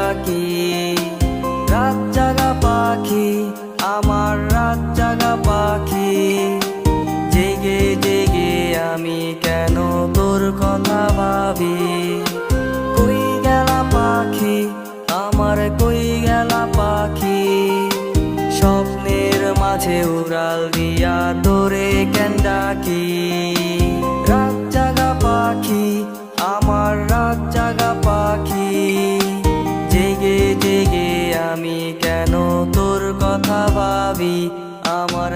ডাকি। রাত জাগা পাখি, আমার রাত জাগা পাখি, জেগে জেগে আমি কেন তোর কথা ভাবি। কই গেলা পাখি, আমার কই গেলা পাখি, স্বপ্নের মাঝে উড়াল দিয়া তোরে কেন ডাকি। রাত জাগা পাখি, আমার রাত জাগা পাখি, জেগে জেগে আমি কেন তোর কথা ভাবি। আমার